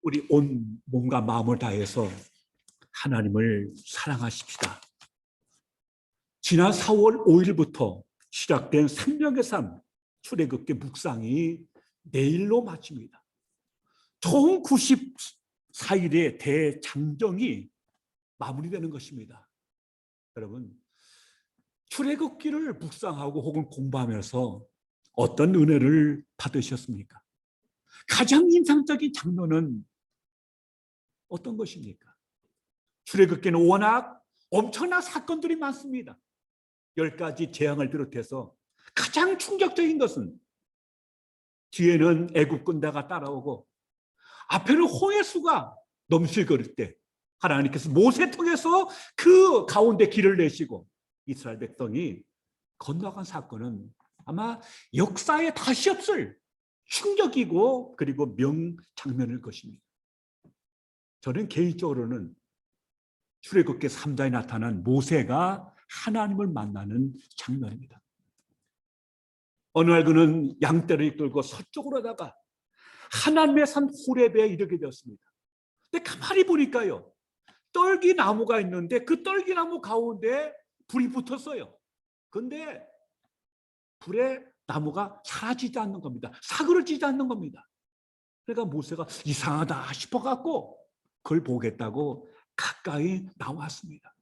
우리 온 몸과 마음을 다해서 하나님을 사랑하십시다. 지난 4월 5일부터 시작된 생명의 삶 출애굽기 묵상이 내일로 마칩니다. 총 94일의 대장정이 마무리되는 것입니다. 여러분, 출애굽기를 묵상하고 혹은 공부하면서 어떤 은혜를 받으셨습니까? 가장 인상적인 장면은 어떤 것입니까? 출애굽기는 워낙 엄청난 사건들이 많습니다. 10가지 재앙을 비롯해서 가장 충격적인 것은 뒤에는 애굽 군대가 따라오고 앞에는 홍해수가 넘실거릴 때 하나님께서 모세 통해서 그 가운데 길을 내시고 이스라엘 백성이 건너간 사건은 아마 역사에 다시 없을 충격이고 그리고 명장면일 것입니다. 저는 개인적으로는 출애굽기 3장에 나타난 모세가 하나님을 만나는 장면입니다. 어느 날 그는 양떼를 이끌고 서쪽으로다가 하나님의 산 호렙에 이르게 되었습니다. 근데 가만히 보니까요, 떨기나무가 있는데 그 떨기나무 가운데 불이 붙었어요. 근데 불에 나무가 사라지지 않는 겁니다. 사그러지지 않는 겁니다. 그러니까 모세가 이상하다 싶어갖고 그걸 보겠다고 가까이 나왔습니다.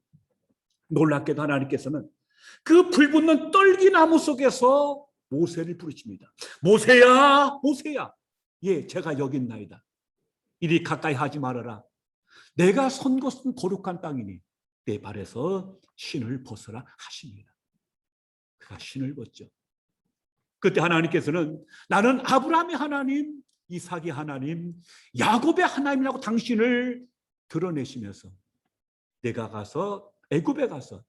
놀랍게도 하나님께서는 그 불 붙는 떨기나무 속에서 모세를 부르십니다. 모세야, 모세야. 예, 제가 여기 있나이다. 이리 가까이 하지 말아라. 내가 선 곳은 거룩한 땅이니 내 발에서 신을 벗어라 하십니다. 그가 신을 벗죠. 그때 하나님께서는 나는 아브라함의 하나님, 이삭의 하나님, 야곱의 하나님이라고 당신을 드러내시면서 내가 가서 애굽에 가서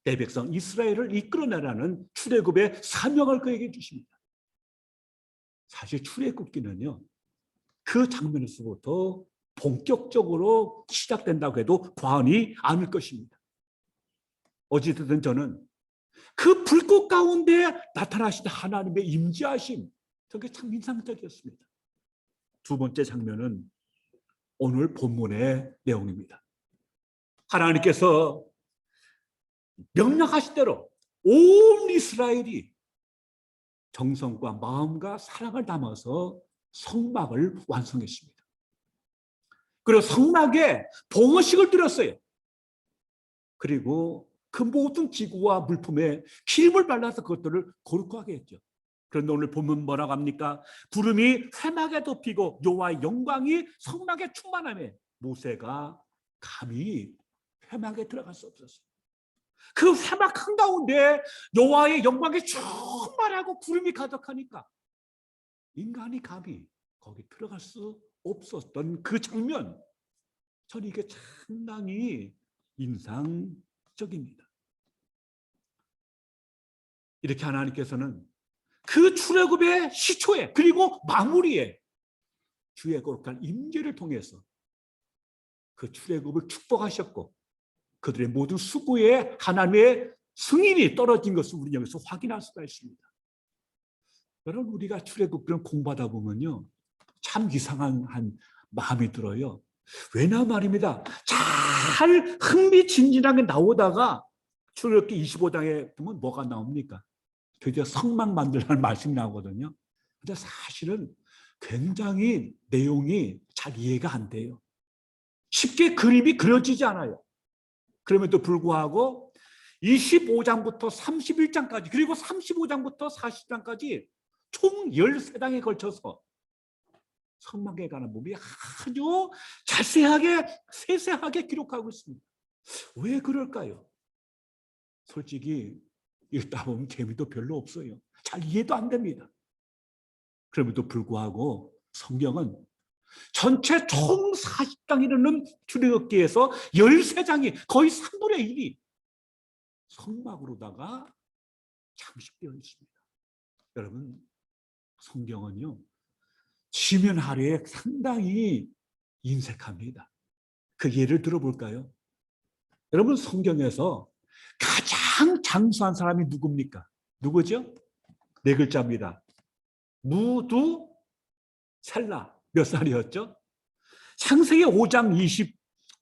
내 백성 이스라엘을 이끌어내라는 출애굽의 사명을 그에게 주십니다. 사실 출애굽기는요, 그 장면에서부터 본격적으로 시작된다고 해도 과언이 아닐 것입니다. 어찌됐든 저는 그 불꽃 가운데 나타나신 하나님의 임재하심, 저게 참 인상적이었습니다. 두 번째 장면은 오늘 본문의 내용입니다. 하나님께서 명령하신 대로 온 이스라엘이 정성과 마음과 사랑을 담아서 성막을 완성했습니다. 그리고 성막에 봉헌식을 드렸어요. 그리고 그 모든 기구와 물품에 기름을 발라서 그것들을 거룩하게 했죠. 그런데 오늘 본문 뭐라고 합니까? 구름이 회막에 덮이고 여호와의 영광이 성막에 충만하며 모세가 감히 회막에 들어갈 수 없었어요. 그 회막 한가운데 여호와의 영광이 충만하고 구름이 가득하니까 인간이 감히 거기 들어갈 수 없었던 그 장면, 저는 이게 상당히 인상적입니다. 이렇게 하나님께서는 그 출애굽의 시초에 그리고 마무리에 주의 거룩한 임재를 통해서 그 출애굽을 축복하셨고 그들의 모든 수고에 하나님의 승인이 떨어진 것을 우리 여기서 확인할 수가 있습니다. 여러분, 우리가 출애굽기를 공부하다 보면요, 참 이상한 마음이 들어요. 왜냐 말입니다. 잘 흥미진진하게 나오다가 출애굽기 25장에 보면 뭐가 나옵니까? 드디어 성막 만들라는 말씀이 나오거든요. 근데 사실은 굉장히 내용이 잘 이해가 안 돼요. 쉽게 그림이 그려지지 않아요. 그럼에도 불구하고 25장부터 31장까지 그리고 35장부터 40장까지 총 13장에 걸쳐서 성막에 관한 부분이 아주 자세하게 세세하게 기록하고 있습니다. 왜 그럴까요? 솔직히 읽다 보면 재미도 별로 없어요. 잘 이해도 안 됩니다. 그럼에도 불구하고 성경은 전체 총 40장이 이르는 출애굽기에서 13장이 거의 3분의 1이 성막으로다가 장식되어 있습니다. 여러분, 성경은요, 지면 하루에 상당히 인색합니다. 그 예를 들어볼까요? 여러분, 성경에서 가장 장수한 사람이 누굽니까? 누구죠? 4글자입니다. 무두셀라. 몇 살이었죠? 창세기 5장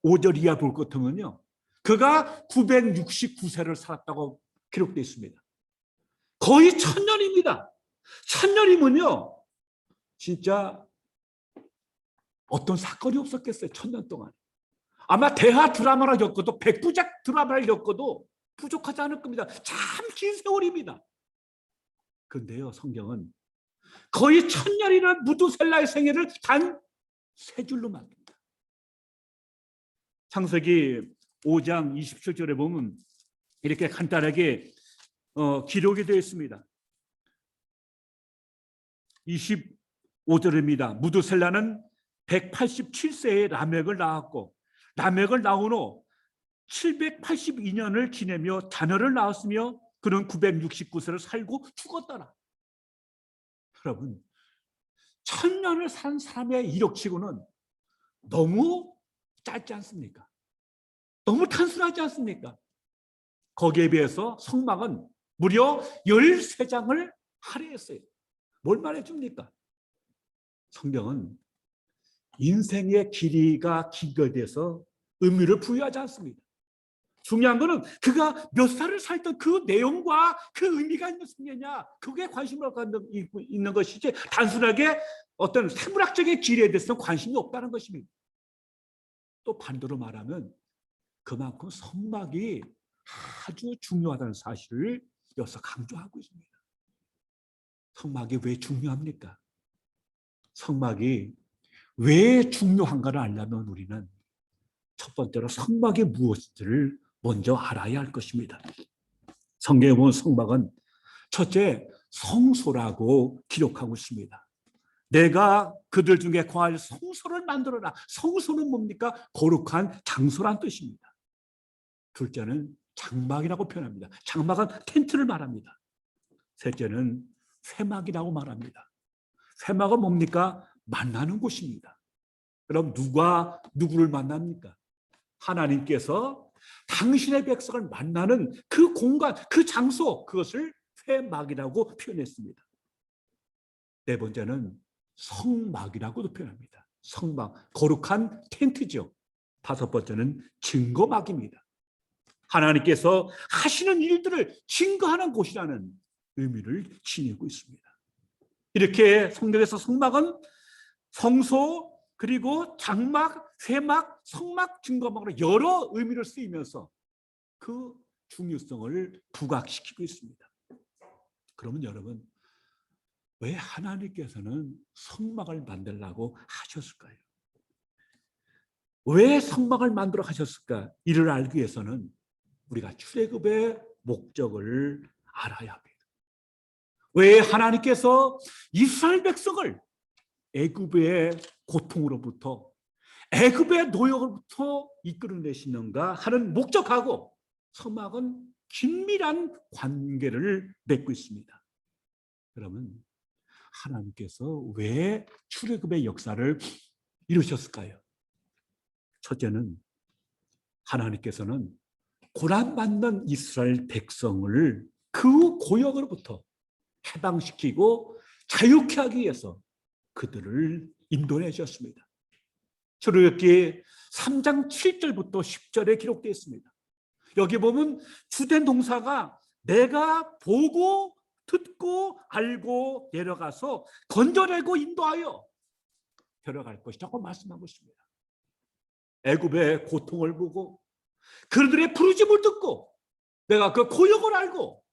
25절 이하 볼 것 같으면요, 그가 969세를 살았다고 기록되어 있습니다. 거의 1000년입니다. 1000년이면요 진짜 어떤 사건이 없었겠어요. 1000년 동안. 아마 대하 드라마를 겪어도 백부작 드라마를 겪어도 부족하지 않을 겁니다. 참 긴 세월입니다. 그런데요, 성경은 거의 1000년이라는 무두셀라의 생애를 단 3줄로 맡깁니다. 창세기 5장 27절에 보면 이렇게 간단하게 기록이 되어 있습니다. 25절입니다. 무두셀라는 187세에 라멕을 낳았고, 라멕을 낳은 후 782년을 지내며 자녀를 낳았으며 그는 969세를 살고 죽었더라. 여러분, 1000년을 산 사람의 이력치고는 너무 짧지 않습니까? 너무 단순하지 않습니까? 거기에 비해서 성막은 무려 13장을 할애했어요. 뭘 말해줍니까? 성경은 인생의 길이가 기결돼서 의미를 부여하지 않습니다. 중요한 것은 그가 몇 살을 살던 그 내용과 그 의미가 있는 승리냐, 그게 관심을 갖고 있는 것이지 단순하게 어떤 생물학적인 길이에 대해서는 관심이 없다는 것입니다. 또 반대로 말하면 그만큼 성막이 아주 중요하다는 사실을 여기서 강조하고 있습니다. 성막이 왜 중요합니까? 성막이 왜 중요한가를 알려면 우리는 첫 번째로 성막이 무엇인지를 먼저 알아야 할 것입니다. 성경에 보면 성막은 첫째 성소라고 기록하고 있습니다. 내가 그들 중에 거할 성소를 만들어라. 성소는 뭡니까? 거룩한 장소란 뜻입니다. 둘째는 장막이라고 표현합니다. 장막은 텐트를 말합니다. 셋째는 회막이라고 말합니다. 회막은 뭡니까? 만나는 곳입니다. 그럼 누가 누구를 만납니까? 하나님께서 당신의 백성을 만나는 그 공간, 그 장소, 그것을 회막이라고 표현했습니다. 네 번째는 성막이라고도 표현합니다. 성막, 거룩한 텐트죠. 다섯 번째는 증거막입니다. 하나님께서 하시는 일들을 증거하는 곳이라는 의미를 지니고 있습니다. 이렇게 성경에서 성막은 성소, 그리고 장막, 회막, 성막, 증거막으로 여러 의미를 쓰이면서 그 중요성을 부각시키고 있습니다. 그러면 여러분, 왜 하나님께서는 성막을 만들라고 하셨을까요? 왜 성막을 만들어 하셨을까? 이를 알기 위해서는 우리가 출애굽의 목적을 알아야 합니다. 왜 하나님께서 이스라엘 백성을 애굽의 고통으로부터, 애굽의 노역으로부터 이끌어내시는가 하는 목적하고 성막은 긴밀한 관계를 맺고 있습니다. 그러면 하나님께서 왜 출애굽의 역사를 이루셨을까요? 첫째는 하나님께서는 고난받는 이스라엘 백성을 그 고역으로부터 해방시키고 자유케 하기 위해서 그들을 인도해 주셨습니다. 출애굽기 3장 7절부터 10절에 기록되어 있습니다. 여기 보면 주된 동사가 내가 보고 듣고 알고 내려가서 건져내고 인도하여 데려갈 것이라고 말씀하고 있습니다. 애굽의 고통을 보고 그들의 부르짐을 듣고 내가 그 고역을 알고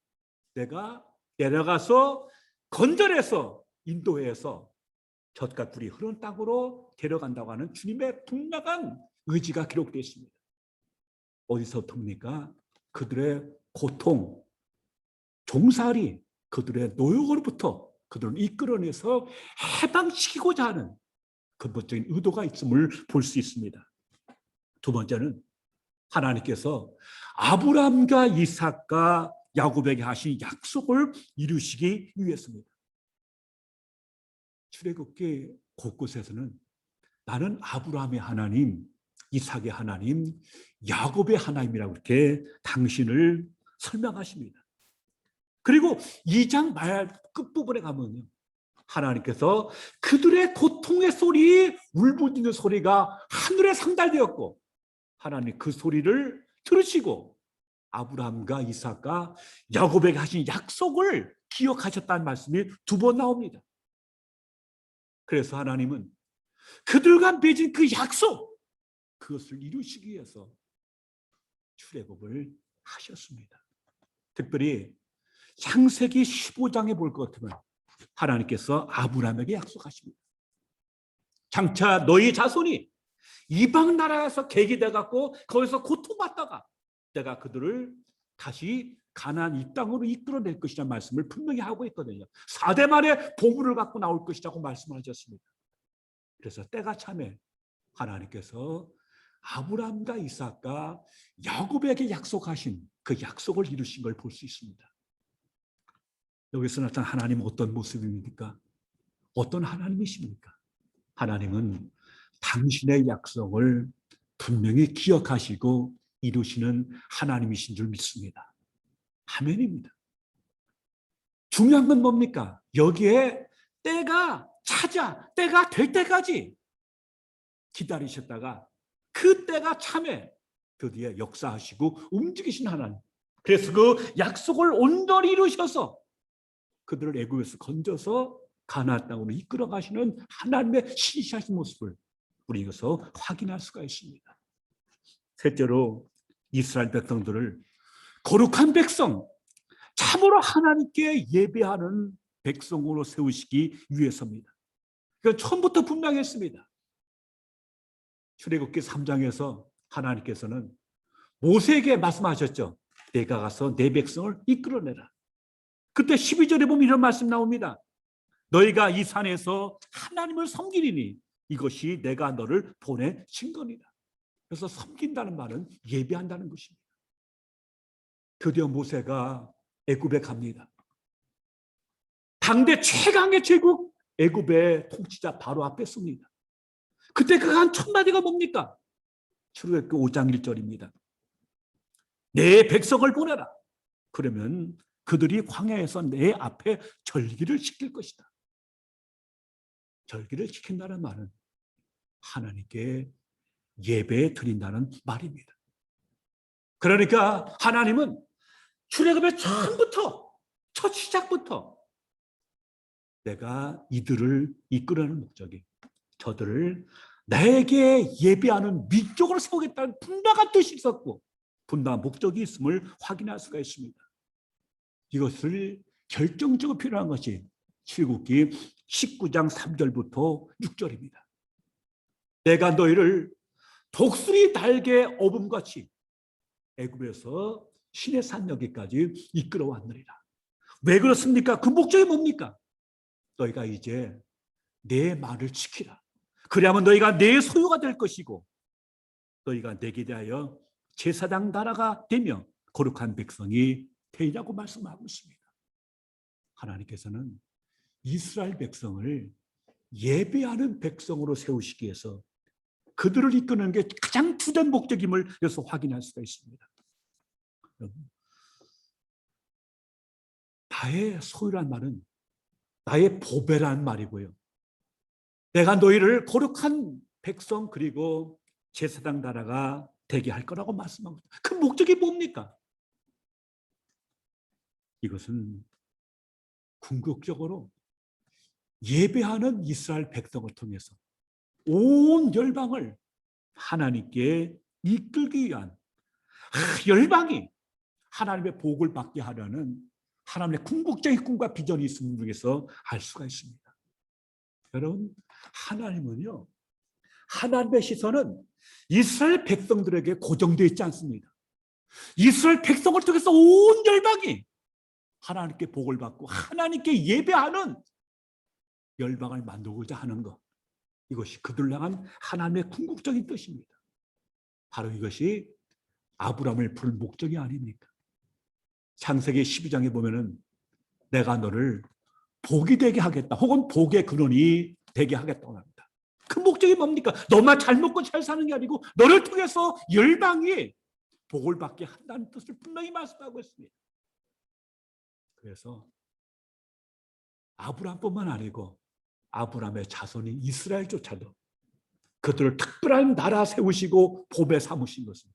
내가 내려가서 건져내서 인도해서 젖과 꿀이 흐르는 땅으로 데려간다고 하는 주님의 분명한 의지가 기록되어 있습니다. 어디서부터입니까? 그들의 고통, 종살이, 그들의 노역으로부터 그들을 이끌어내서 해방시키고자 하는 근본적인 의도가 있음을 볼 수 있습니다. 두 번째는 하나님께서 아브라함과 이삭과 야곱에게 하신 약속을 이루시기 위해서입니다. 출애굽기 곳곳에서는 나는 아브라함의 하나님, 이삭의 하나님, 야곱의 하나님이라고 이렇게 당신을 설명하십니다. 그리고 2장 말 끝부분에 가면요, 하나님께서 그들의 고통의 소리, 울부짖는 소리가 하늘에 상달되었고 하나님 그 소리를 들으시고 아브라함과 이삭과 야곱에게 하신 약속을 기억하셨다는 말씀이 2번 나옵니다. 그래서 하나님은 그들과 맺은 그 약속, 그것을 이루시기 위해서 출애굽을 하셨습니다. 특별히 창세기 15장에 볼 것 같으면 하나님께서 아브라함에게 약속하십니다. 장차 너희 자손이 이방 나라에서 계기돼 갖고 거기서 고통받다가 내가 그들을 다시 가나안 이 땅으로 이끌어낼 것이라는 말씀을 분명히 하고 있거든요. 4대 만에 보물을 갖고 나올 것이라고 말씀하셨습니다. 그래서 때가 참에 하나님께서 아브라함과 이삭과 야곱에게 약속하신 그 약속을 이루신 걸 볼 수 있습니다. 여기서 나타난 하나님은 어떤 모습입니까? 어떤 하나님이십니까? 하나님은 당신의 약속을 분명히 기억하시고 이루시는 하나님이신 줄 믿습니다. 아멘입니다. 중요한 건 뭡니까? 여기에 때가 때가 될 때까지 기다리셨다가 그 때가 참에 드디어 역사하시고 움직이신 하나님. 그래서 그 약속을 온전히 이루셔서 그들을 애굽에서 건져서 가나안 땅으로 이끌어 가시는 하나님의 신실하신 모습을 우리 여기서 확인할 수가 있습니다. 셋째로 이스라엘 백성들을 거룩한 백성, 참으로 하나님께 예배하는 백성으로 세우시기 위해서입니다. 그건 처음부터 분명했습니다. 출애굽기 3장에서 하나님께서는 모세에게 말씀하셨죠. 내가 가서 내 백성을 이끌어내라. 그때 12절에 보면 이런 말씀 나옵니다. 너희가 이 산에서 하나님을 섬기리니 이것이 내가 너를 보내신 거니라. 그래서 섬긴다는 말은 예배한다는 것입니다. 드디어 모세가 애굽에 갑니다. 당대 최강의 제국 애굽의 통치자 바로 앞에 섭니다. 그때 그가 한 첫 마디가 뭡니까? 출애굽기 5장 1절입니다. 내 백성을 보내라. 그러면 그들이 광야에서 내 앞에 절기를 지킬 것이다. 절기를 지킨다는 말은 하나님께 예배 드린다는 말입니다. 그러니까 하나님은 출애굽의 처음부터, 첫 시작부터 내가 이들을 이끌어내는 목적이 저들을 나에게 예배하는 민족으로 세우겠다는 분명한 뜻이 있었고 분명한 목적이 있음을 확인할 수가 있습니다. 이것을 결정적으로 필요한 것이 출애굽기 19장 3절부터 6절입니다. 내가 너희를 독수리 날개 어음같이 애굽에서 시내산 여기까지 이끌어 왔느니라. 왜 그렇습니까? 그 목적이 뭡니까? 너희가 이제 내 말을 지키라. 그래야만 너희가 내 소유가 될 것이고 너희가 내게 대하여 제사장 나라가 되며 거룩한 백성이 되리라고 말씀하고 있습니다. 하나님께서는 이스라엘 백성을 예배하는 백성으로 세우시기 위해서 그들을 이끄는 게 가장 주된 목적임을 여기서 확인할 수가 있습니다. 나의 소유란 말은 나의 보배란 말이고요. 내가 너희를 거룩한 백성 그리고 제사장 나라가 되게 할 거라고 말씀하고 있습니다. 그 목적이 뭡니까? 이것은 궁극적으로 예배하는 이스라엘 백성을 통해서 온 열방을 하나님께 이끌기 위한 열방이 하나님의 복을 받게 하려는 하나님의 궁극적인 꿈과 비전이 있음을 중에서 알 수가 있습니다. 여러분, 하나님은요, 하나님의 시선은 이스라엘 백성들에게 고정되어 있지 않습니다. 이스라엘 백성을 통해서 온 열방이 하나님께 복을 받고 하나님께 예배하는 열방을 만들고자 하는 것, 이것이 그들을 향한 하나님의 궁극적인 뜻입니다. 바로 이것이 아브라함을 부른 목적이 아닙니까? 창세기 12장에 보면은 내가 너를 복이 되게 하겠다 혹은 복의 근원이 되게 하겠다고 합니다. 그 목적이 뭡니까? 너만 잘 먹고 잘 사는 게 아니고 너를 통해서 열방이 복을 받게 한다는 뜻을 분명히 말씀하고 있습니다. 그래서 아브라함뿐만 아니고 아브라함의 자손인 이스라엘조차도 그들을 특별한 나라 세우시고 보배 삼으신 것은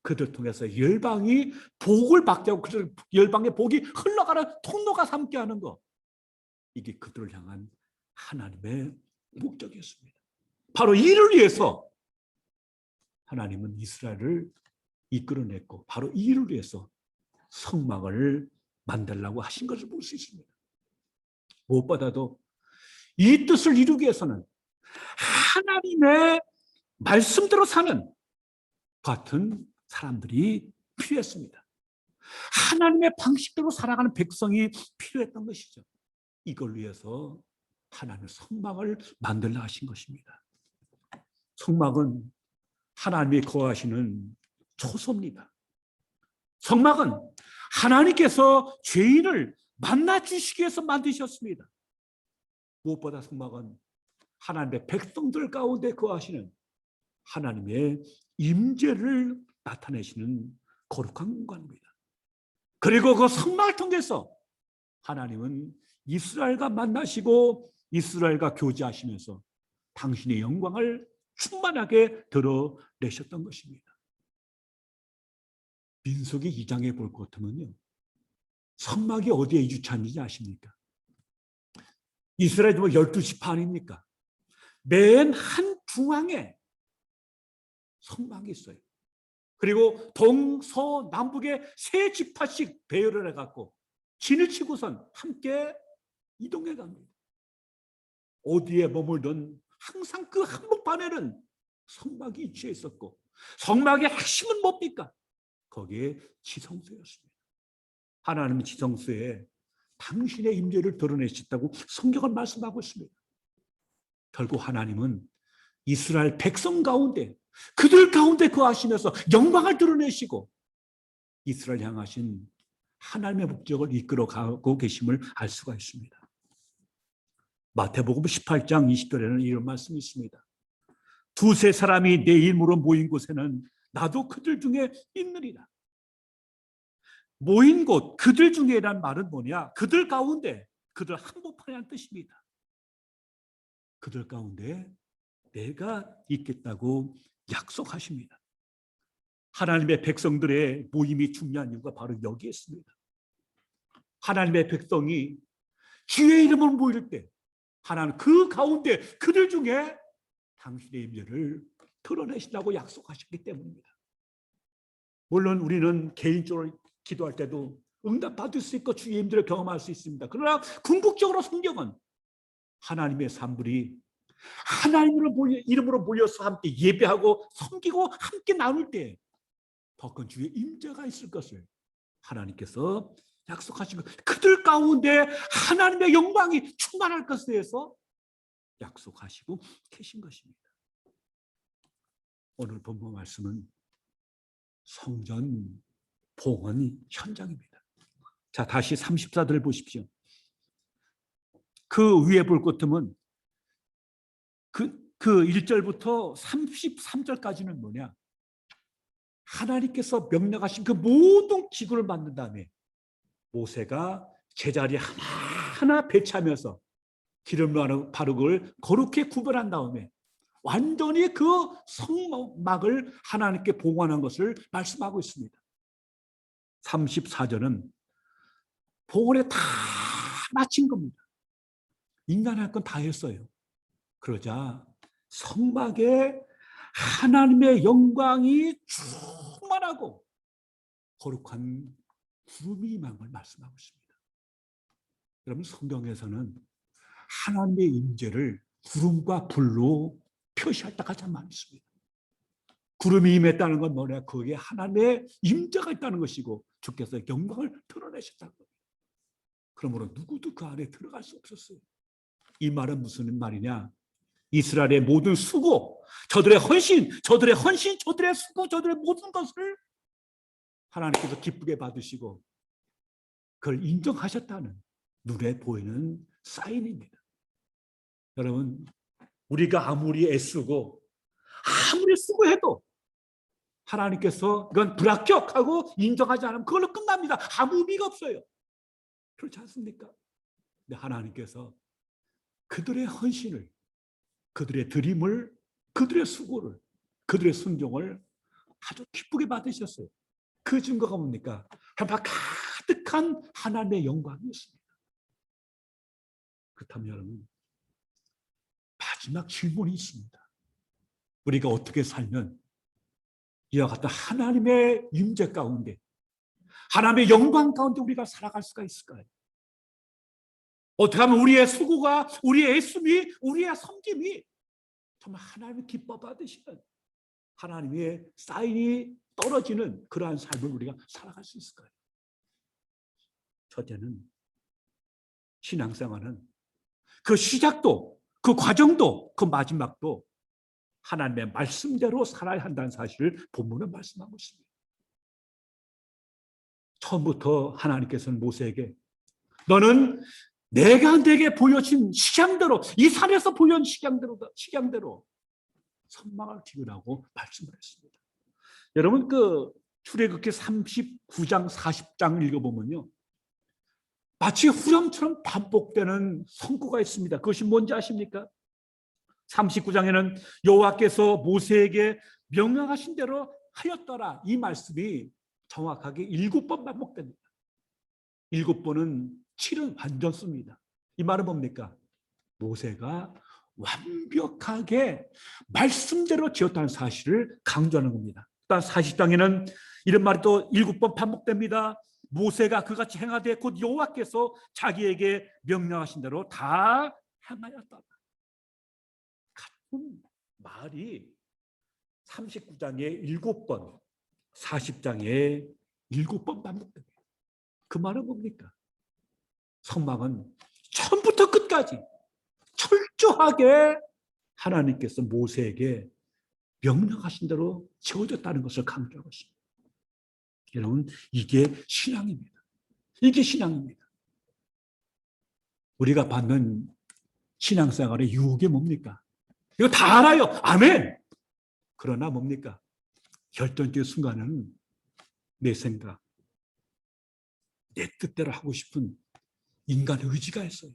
그들 통해서 열방이 복을 받게 하고 그들 열방의 복이 흘러가는 통로가 삼게 하는 것, 이게 그들을 향한 하나님의 목적이었습니다. 바로 이를 위해서 하나님은 이스라엘을 이끌어냈고 바로 이를 위해서 성막을 만들라고 하신 것을 볼 수 있습니다. 무엇보다도 이 뜻을 이루기 위해서는 하나님의 말씀대로 사는 같은 사람들이 필요했습니다. 하나님의 방식대로 살아가는 백성이 필요했던 것이죠. 이걸 위해서 하나님의 성막을 만들라 하신 것입니다. 성막은 하나님이 거하시는 초소입니다. 성막은 하나님께서 죄인을 만나 주시기 위해서 만드셨습니다. 무엇보다 성막은 하나님의 백성들 가운데 거하시는 하나님의 임재를 나타내시는 거룩한 공간입니다. 그리고 그 성막을 통해서 하나님은 이스라엘과 만나시고 이스라엘과 교제하시면서 당신의 영광을 충만하게 드러내셨던 것입니다. 민수기 2장에 볼 것 같으면요, 성막이 어디에 위치한지 아십니까? 이스라엘 12지파 아닙니까? 맨 한 중앙에 성막이 있어요. 그리고 동서남북에 세 지파씩 배열을 해갖고 진을 치고선 함께 이동해 갑니다. 어디에 머물든 항상 그 한복판에는 성막이 위치해 있었고, 성막의 핵심은 뭡니까? 거기에 지성소였습니다. 하나님은 지성소에 당신의 임재를 드러내셨다고 성경은 말씀하고 있습니다. 결국 하나님은 이스라엘 백성 가운데, 그들 가운데 거하시면서 영광을 드러내시고 이스라엘 향하신 하나님의 목적을 이끌어가고 계심을 알 수가 있습니다. 마태복음 18장 20절에는 이런 말씀이 있습니다. 두세 사람이 내 이름으로 모인 곳에는 나도 그들 중에 있느니라. 모인 곳, 그들 중에란 말은 뭐냐? 그들 가운데, 그들 한복판이라는 뜻입니다. 그들 가운데 내가 있겠다고 약속하십니다. 하나님의 백성들의 모임이 중요한 이유가 바로 여기에 있습니다. 하나님의 백성이 주의 이름을 모일 때 하나님 그 가운데 그들 중에 당신의 임재를 드러내신다고 약속하셨기 때문입니다. 물론 우리는 개인적으로 기도할 때도 응답받을 수 있고 주의 임재를 경험할 수 있습니다. 그러나 궁극적으로 성경은 하나님의 산물이 하나님의 이름으로 모여서 함께 예배하고 섬기고 함께 나눌 때 더 큰 주의 임재가 있을 것을 하나님께서 약속하신 것, 그들 가운데 하나님의 영광이 충만할 것에 대해서 약속하시고 계신 것입니다. 오늘 본문 말씀은 성전 봉헌 현장입니다. 자, 다시 34절을 보십시오. 그 위에 볼 것 같으면 그 1절부터 33절까지는 뭐냐? 하나님께서 명령하신 그 모든 기구를 만든 다음에 모세가 제자리 하나하나 배치하면서 기름으로 바르고 거룩히 구별한 다음에 완전히 그 성막을 하나님께 봉헌한 것을 말씀하고 있습니다. 34절은 봉헌에 다 마친 겁니다. 인간이 할 건 다 했어요. 그러자 성막에 하나님의 영광이 충만하고 거룩한 구름이 임한 걸 말씀하고 있습니다. 여러분, 성경에서는 하나님의 임재를 구름과 불로 표시할 때가 참 많습니다. 구름이 임했다는 건 뭐냐? 거기에 하나님의 임재가 있다는 것이고 주께서 영광을 드러내셨다는 겁니다. 그러므로 누구도 그 안에 들어갈 수 없었어요. 이 말은 무슨 말이냐? 이스라엘의 모든 수고, 저들의 헌신, 저들의 수고, 저들의 모든 것을 하나님께서 기쁘게 받으시고 그걸 인정하셨다는 눈에 보이는 사인입니다. 여러분, 우리가 아무리 애쓰고 아무리 수고해도 하나님께서 이건 불합격하고 인정하지 않으면 그걸로 끝납니다. 아무 의미가 없어요. 그렇지 않습니까? 근데 하나님께서 그들의 헌신을, 그들의 드림을, 그들의 수고를, 그들의 순종을 아주 기쁘게 받으셨어요. 그 증거가 뭡니까? 한바 가득한 하나님의 영광이었습니다. 그렇다면 여러분, 마지막 질문이 있습니다. 우리가 어떻게 살면 이와 같은 하나님의 임재 가운데, 하나님의 영광 가운데 우리가 살아갈 수가 있을까요? 어떻게 하면 우리의 수고가, 우리의 애씀이, 우리의 섬김이 정말 하나님의 기뻐 받으시는, 하나님의 사인이 떨어지는 그러한 삶을 우리가 살아갈 수 있을까요? 첫째는 신앙생활은 그 시작도, 그 과정도, 그 마지막도 하나님의 말씀대로 살아야 한다는 사실을 본문은 말씀하고 있습니다. 처음부터 하나님께서는 모세에게 너는 내가 내게 보여준 식양대로, 이 산에서 보여준 식양대로 선망을 기울라고 말씀을 했습니다. 여러분, 그 출애굽기 39장 40장 읽어보면요, 마치 후렴처럼 반복되는 성구가 있습니다. 그것이 뭔지 아십니까? 39장에는 여호와께서 모세에게 명령하신 대로 하였더라, 이 말씀이 정확하게 7번 반복됩니다. 7번은 7은 완전수입니다. 이 말은 뭡니까? 모세가 완벽하게 말씀대로 지었다는 사실을 강조하는 겁니다. 또한 40장에는 이런 말이 또 7번 반복됩니다. 모세가 그같이 행하되 곧 여호와께서 자기에게 명령하신 대로 다 행하였다. 같은 말이 39장에 7번, 40장에 7번 반복됩니다. 그 말은 뭡니까? 성막은 처음부터 끝까지 철저하게 하나님께서 모세에게 명령하신 대로 지어졌다는 것을 강조하고 있습니다. 여러분, 이게 신앙입니다. 이게 신앙입니다. 우리가 받는 신앙생활의 유혹이 뭡니까? 이거 다 알아요. 아멘. 그러나 뭡니까? 결정적인 순간은 내 생각, 내 뜻대로 하고 싶은 인간의 의지가 있어요.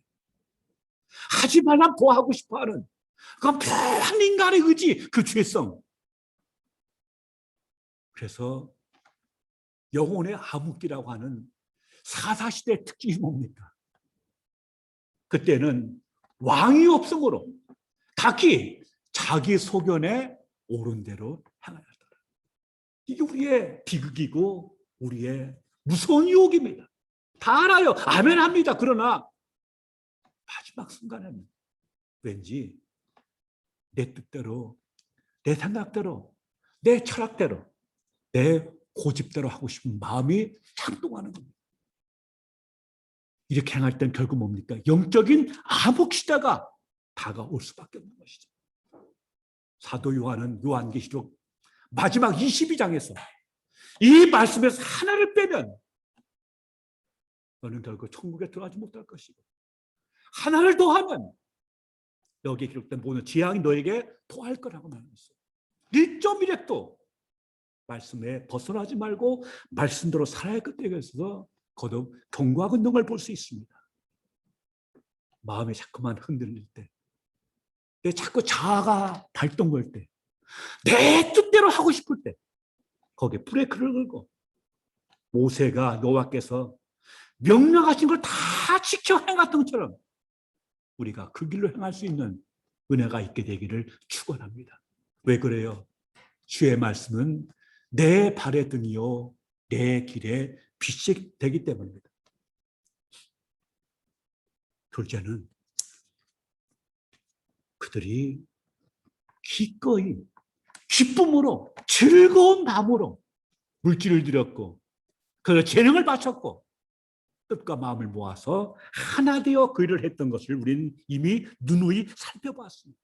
하지 말라 더 하고 싶어하는 그건 묘한 인간의 의지, 그 죄성. 그래서 영혼의 암흑기라고 하는 사사시대의 특징이 뭡니까? 그때는 왕이 없으므로 각기 자기 소견에 옳은 대로 행하였더라. 이게 우리의 비극이고 우리의 무서운 유혹입니다. 다 알아요. 아멘 합니다. 그러나 마지막 순간에는 왠지 내 뜻대로, 내 생각대로, 내 철학대로, 내 고집대로 하고 싶은 마음이 창동하는 겁니다. 이렇게 행할 땐 결국 뭡니까? 영적인 암흑 시대가 다가올 수밖에 없는 것이죠. 사도 요한은 요한계시록 마지막 22장에서 이 말씀에서 하나를 빼면 너는 결국 천국에 들어가지 못할 것이고, 하나를 더하면 여기에 기록된 모든 재앙이 너에게 더할 거라고 말했어요. 1.1획도 말씀에 벗어나지 말고 말씀대로 살아야 그때에 있어서 거듭 경고하고 있는 걸 볼 수 있습니다. 마음이 자꾸만 흔들릴 때, 내 자꾸 자아가 발동할 때, 내 뜻대로 하고 싶을 때 거기에 브레이크를 걸고 모세가 여호와께서 명령하신 걸 다 지켜 행했던 것처럼 우리가 그 길로 행할 수 있는 은혜가 있게 되기를 축원합니다. 왜 그래요? 주의 말씀은 내 발의 등이요 내 길에 빛이 되기 때문입니다. 둘째는 그들이 기꺼이 기쁨으로 즐거운 마음으로 물질을 드렸고 그 재능을 바쳤고 뜻과 마음을 모아서 하나 되어 그 일을 했던 것을 우리는 이미 누누이 살펴봤습니다.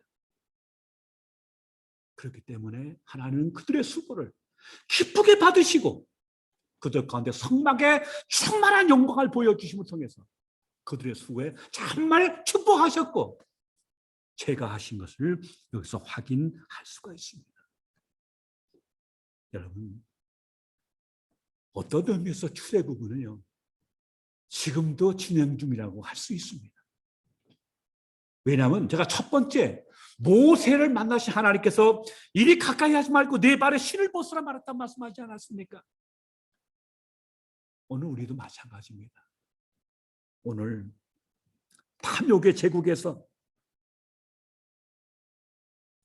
그렇기 때문에 하나님은 그들의 수고를 기쁘게 받으시고 그들 가운데 성막에 충만한 영광을 보여주심을 통해서 그들의 수고에 정말 축복하셨고 제가 하신 것을 여기서 확인할 수가 있습니다. 여러분, 어떤 의미에서 출애굽은요 지금도 진행 중이라고 할 수 있습니다. 왜냐하면 제가 첫 번째 모세를 만나신 하나님께서 이리 가까이 하지 말고 내 발에 신을 벗으라 말했단 말씀하지 않았습니까? 오늘 우리도 마찬가지입니다. 오늘 탐욕의 제국에서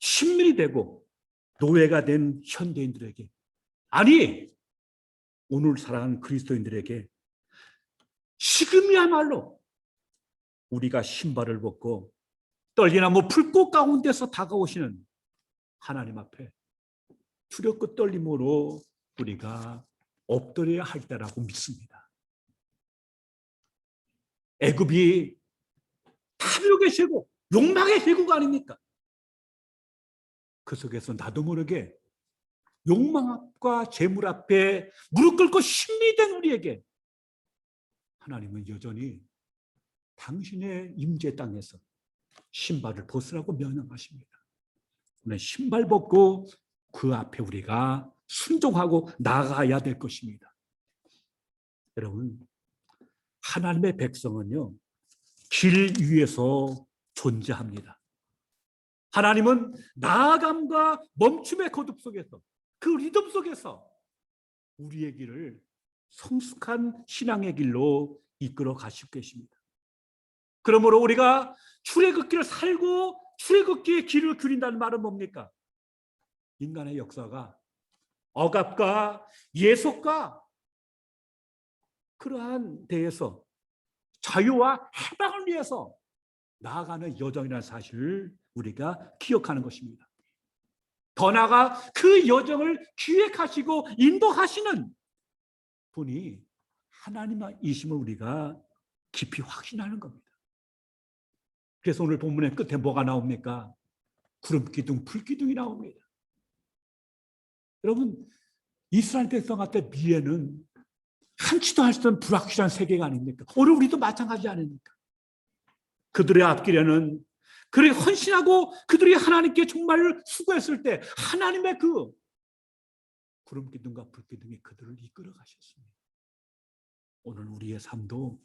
신민이 되고 노예가 된 현대인들에게, 아니 오늘 사랑하는 그리스도인들에게 지금이야말로 우리가 신발을 벗고 떨리나 불꽃 가운데서 다가오시는 하나님 앞에 두렵고 떨림으로 우리가 엎드려야 할 때라고 믿습니다. 애굽이 탐욕의 제국, 욕망의 제국 아닙니까? 그 속에서 나도 모르게 욕망 앞과 재물 앞에 무릎 꿇고 신비된 우리에게 하나님은 여전히 당신의 임재 땅에서 신발을 벗으라고 명령하십니다. 오늘 신발 벗고 그 앞에 우리가 순종하고 나아가야 될 것입니다. 여러분, 하나님의 백성은요, 길 위에서 존재합니다. 하나님은 나아감과 멈춤의 거듭 속에서, 그 리듬 속에서 우리의 길을 성숙한 신앙의 길로 이끌어 가시고 계십니다. 그러므로 우리가 출애굽기를 살고 출애굽기의 길을 그린다는 말은 뭡니까? 인간의 역사가 억압과 예속과 그러한 데에서 자유와 해방을 위해서 나아가는 여정이라는 사실을 우리가 기억하는 것입니다. 더 나아가 그 여정을 기획하시고 인도하시는 분이 하나님이심을 우리가 깊이 확신하는 겁니다. 그래서 오늘 본문의 끝에 뭐가 나옵니까? 구름기둥, 불기둥이 나옵니다. 여러분, 이스라엘 백성한테 미래는 한치도 할 수 없는 불확실한 세계가 아닙니까? 오늘 우리도 마찬가지 아닙니까? 그들의 앞길에는 그들이 헌신하고 그들이 하나님께 정말 수고했을 때 하나님의 그 구름기둥과 불기둥이 그들을 이끌어 가셨습니다. 오늘 우리의 삶도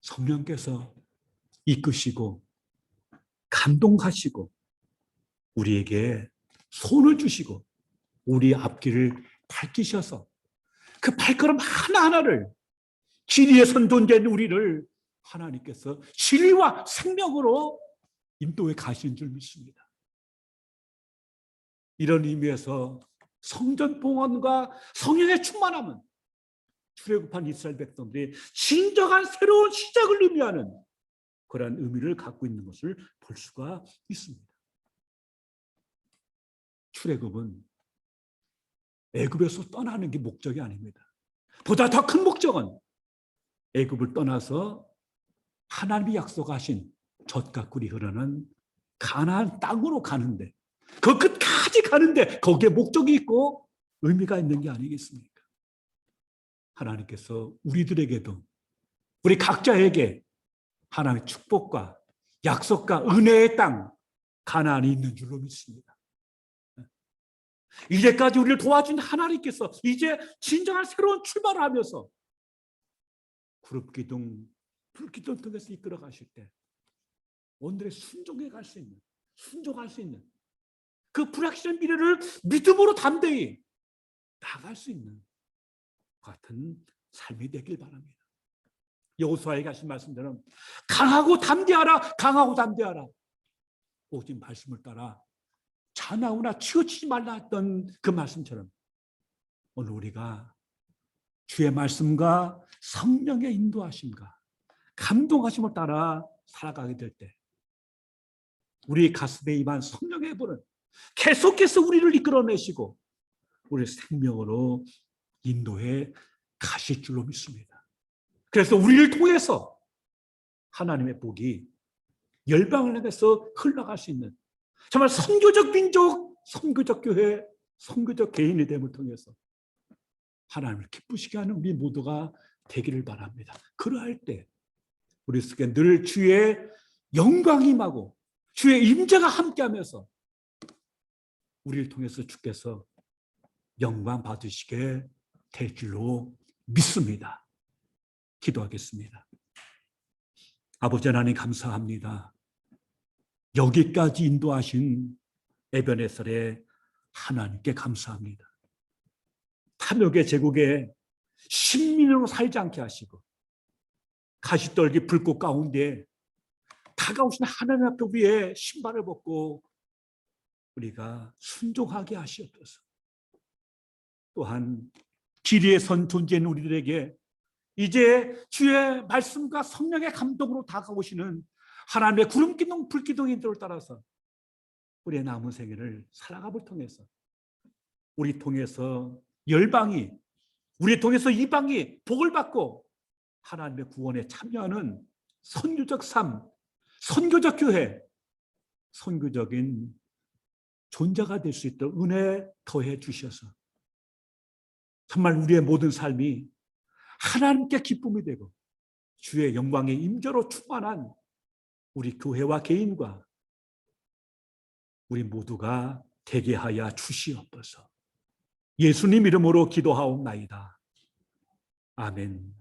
성령께서 이끄시고 감동하시고 우리에게 손을 주시고 우리 앞길을 밝히셔서 그 발걸음 하나하나를 길 위에 선존된 우리를 하나님께서 진리와 생명으로 인도해 가신 줄 믿습니다. 이런 의미에서 성전 봉헌과 성령의 충만함은 출애굽한 이스라엘 백성들이 진정한 새로운 시작을 의미하는 그러한 의미를 갖고 있는 것을 볼 수가 있습니다. 출애굽은 애굽에서 떠나는 게 목적이 아닙니다. 보다 더 큰 목적은 애굽을 떠나서 하나님이 약속하신 젖과 꿀이 흐르는 가나안 땅으로 가는데, 그 끝까지 가는데 거기에 목적이 있고 의미가 있는 게 아니겠습니까? 하나님께서 우리들에게도, 우리 각자에게 하나님의 축복과 약속과 은혜의 땅 가나안이 있는 줄로 믿습니다. 이제까지 우리를 도와준 하나님께서 이제 진정한 새로운 출발을 하면서 구름기둥, 불기둥 통해서 이끌어 가실 때 오늘의 순종해 갈 수 있는, 순종할 수 있는 그 불확실한 미래를 믿음으로 담대히 나갈 수 있는 같은 삶이 되길 바랍니다. 여호수아에게 하신 말씀대로 강하고 담대하라, 강하고 담대하라. 오직 말씀을 따라 자나우나 치우치지 말라 했던 그 말씀처럼 오늘 우리가 주의 말씀과 성령의 인도하심과 감동하심을 따라 살아가게 될 때 우리 가슴에 임한 성령의 불은 계속해서 우리를 이끌어내시고 우리 생명으로 인도해 가실 줄로 믿습니다. 그래서 우리를 통해서 하나님의 복이 열방을 향해서 흘러갈 수 있는 정말 선교적 민족, 선교적 교회, 선교적 개인의 됨을 통해서 하나님을 기쁘시게 하는 우리 모두가 되기를 바랍니다. 그러할 때 우리 속에 늘 주의 영광이 임하고 주의 임재가 함께하면서 우리를 통해서 주께서 영광 받으시게 될 줄로 믿습니다. 기도하겠습니다. 아버지 하나님 감사합니다. 여기까지 인도하신 에베네셀의 하나님께 감사합니다. 탐욕의 제국에 신민으로 살지 않게 하시고 가시떨기 불꽃 가운데 다가오신 하나님 앞에 위에 신발을 벗고 우리가 순종하게 하시옵소서. 또한 길이에 선 존재인 우리들에게 이제 주의 말씀과 성령의 감동으로 다가오시는 하나님의 구름기둥 불기둥인들을 따라서 우리의 남은 생애를 살아감을 통해서 우리 통해서 열방이, 우리 통해서 이방이 복을 받고 하나님의 구원에 참여하는 선교적 삶, 선교적 교회, 선교적인 존재가 될 수 있도록 은혜 더해 주셔서 정말 우리의 모든 삶이 하나님께 기쁨이 되고 주의 영광의 임재로 충만한 우리 교회와 개인과 우리 모두가 되게 하여 주시옵소서. 예수님 이름으로 기도하옵나이다. 아멘.